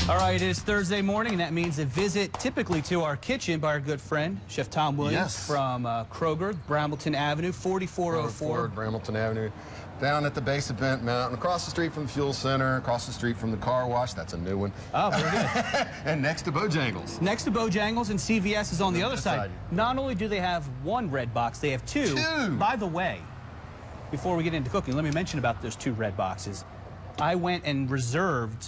All right, it is Thursday morning, and that means a visit typically to our kitchen by our good friend, Chef Tom Williams from Kroger, Brambleton Avenue, 4404. Brambleton Avenue, down at the base of Bent Mountain, across the street from the Fuel Center, across the street from the car wash. That's a new one. Oh, very good. And next to Bojangles. Next to Bojangles, and CVS is on the other side. Not only do they have one red box, they have two. By the way, before we get into cooking, let me mention about those two red boxes. I went and reserved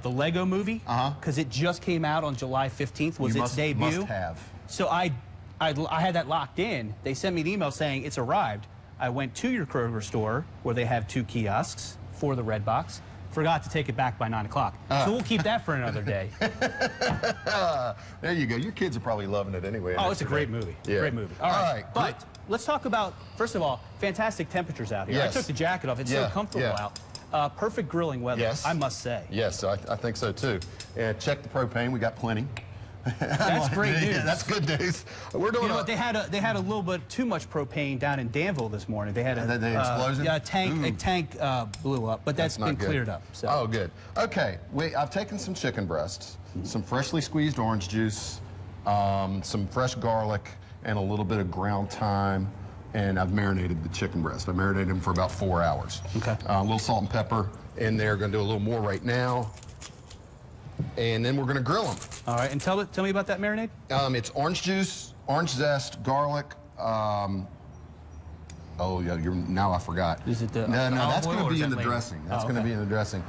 the Lego movie, because it just came out on July 15th, was its debut. Must have. So I had that locked in. They sent me an email saying it's arrived. I went to your Kroger store where they have two kiosks for the red box. Forgot to take it back by 9 o'clock. So we'll keep that for another day. There you go. Your kids are probably loving it anyway. Oh, it's a great movie. Yeah. Great movie. All right. But let's talk about, first of all, fantastic temperatures out here. Yes. I took the jacket off. It's so comfortable out. Perfect grilling weather, I must say. Yes, I think so too. And check the propane. We got plenty. That's great news. Yeah, that's good news. We're doing. You know what? They had a little bit too much propane down in Danville this morning. They had a explosion. Yeah, a tank blew up, but that's been cleared up. So. Oh, good. Okay, I've taken some chicken breasts, some freshly squeezed orange juice, some fresh garlic, and a little bit of ground thyme. And I've marinated the chicken breast. I marinated them for about 4 hours. Okay. A little salt and pepper in there. Going to do a little more right now. And then we're going to grill them. All right. And tell me about that marinade. It's orange juice, orange zest, garlic. Oh yeah, now I forgot. Is it the no? That's going to be in the later? dressing. That's going to be in the dressing.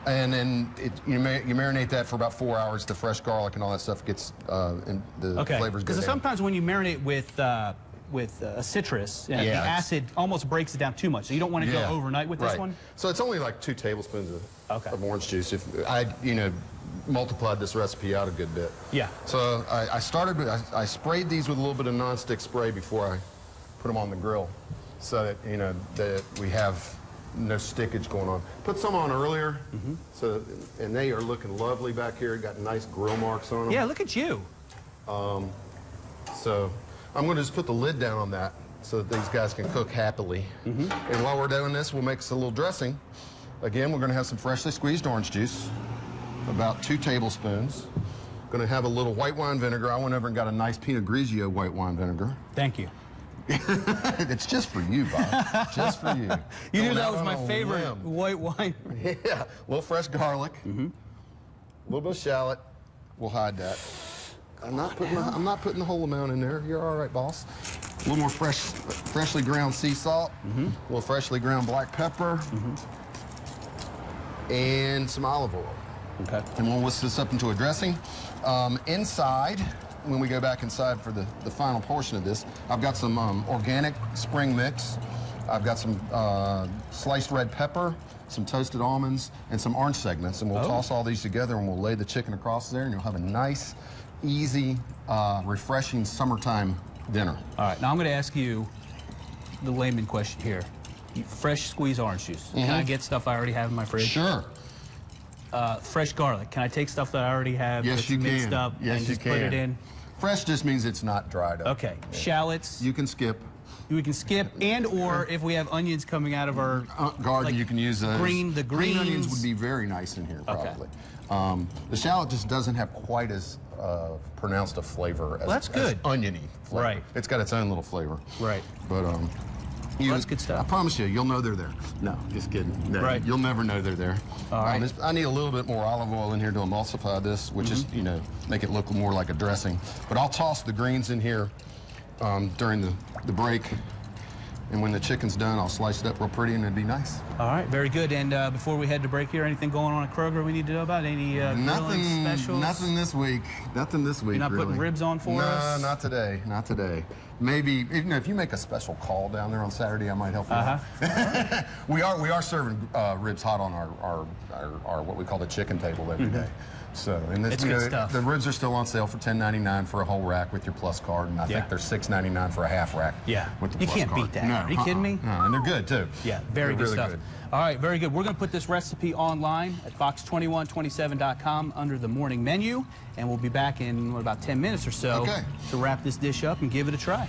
And then you marinate that for about 4 hours. The fresh garlic and all that stuff gets and the flavors. Because sometimes when you marinate with a citrus, the acid almost breaks it down too much. So you don't want to go overnight with this one. So it's only like 2 tablespoons of orange juice. If I multiplied this recipe out a good bit. Yeah. So I started with I sprayed these with a little bit of nonstick spray before I put them on the grill, so that that we have no stickage going on. Put some on earlier, and they are looking lovely back here. Got nice grill marks on them. Yeah, look at you. So I'm going to just put the lid down on that so that these guys can cook happily. And while we're doing this, we'll make us a little dressing. Again, we're going to have some freshly squeezed orange juice, about 2 tablespoons. Going to have a little white wine vinegar. I went over and got a nice Pinot Grigio white wine vinegar. Thank you. It's just for you, Bob. Just for you. You knew that was my favorite white wine. Yeah, a little fresh garlic, a little bit of shallot. We'll hide that. I'm not putting the whole amount in there. You're all right, boss. A little more freshly ground sea salt, a little freshly ground black pepper, and some olive oil. Okay. And we'll whisk this up into a dressing. Inside, when we go back inside for the final portion of this, I've got some organic spring mix. I've got some sliced red pepper, some toasted almonds, and some orange segments. And we'll toss all these together, and we'll lay the chicken across there, and you'll have a nice, easy, refreshing summertime dinner. All right, now I'm going to ask you the layman question here. Fresh squeezed orange juice. Can I get stuff I already have in my fridge? Sure. Fresh garlic. Can I take stuff that I already have mixed up and just put it in? Fresh just means it's not dried up. Okay. Yeah. Shallots. You can skip. We can skip, or if we have onions coming out of our garden, you can use those. The greens. Green onions would be very nice in here, probably. Okay. The shallot just doesn't have quite as pronounced a flavor as, that's good. As oniony flavor. Right. It's got its own little flavor. Right. But that's good stuff. I promise you, you'll know they're there. No, just kidding. No, right. You'll never know they're there. All right. I need a little bit more olive oil in here to emulsify this, which is, make it look more like a dressing. But I'll toss the greens in here during the break. And when the chicken's done, I'll slice it up real pretty, and it'd be nice. All right, very good. And before we head to break here, anything going on at Kroger we need to know about? Any grilling specials? Nothing this week. Nothing this week. You're not putting ribs on for us? No, not today. Not today. Maybe if you make a special call down there on Saturday, I might help you out. we are serving ribs hot on our what we call the chicken table every day. So, and this, good stuff. The ribs are still on sale for $10.99 for a whole rack with your Plus card, and I think they're $6.99 for a half rack. Yeah, with the you Plus can't card. beat that. No, are you kidding me? No, and they're good too. Yeah, very good really stuff. Good. All right, very good. We're going to put this recipe online at fox2127.com under the morning menu, and we'll be back in about 10 minutes or so to wrap this dish up and give it a try.